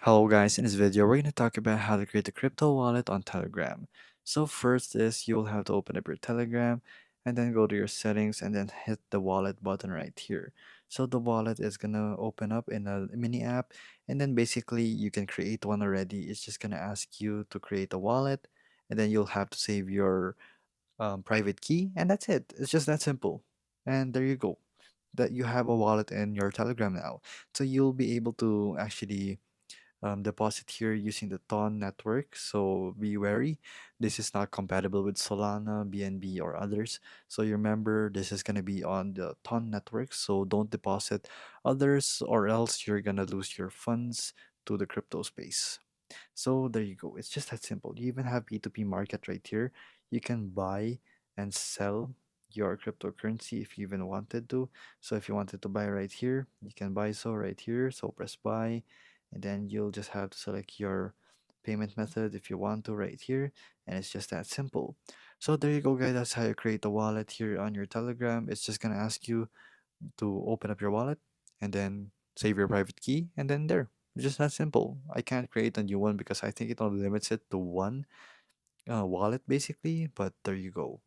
Hello guys, in this video we're going to talk about how to create a crypto wallet on Telegram. So first is you'll have to open up your Telegram and then go to your settings and then hit the wallet button right here. So the wallet is going to open up in a mini app and then basically you can create one already. It's just going to ask you to create a wallet and then you'll have to save your private key and that's it. It's just that simple. And there you go. That you have a wallet in your Telegram now. So you'll be able to actually deposit here using the Ton network. So be wary. This is not compatible with Solana, BNB, or others. So you remember this is going to be on the Ton network. So don't deposit others or else you're going to lose your funds to the crypto space. So there you go. It's just that simple. You even have P2P market right here. You can buy and sell your cryptocurrency if you even wanted to. So if you wanted to buy right here, you can buy so right here. So press buy and then you'll just have to select your payment method if you want to right here. And it's just that simple. So there you go, guys. That's how you create a wallet here on your Telegram. It's just gonna ask you to open up your wallet and then save your private key and then there. It's just that simple. I can't create a new one because I think it only limits it to one wallet basically, but there you go.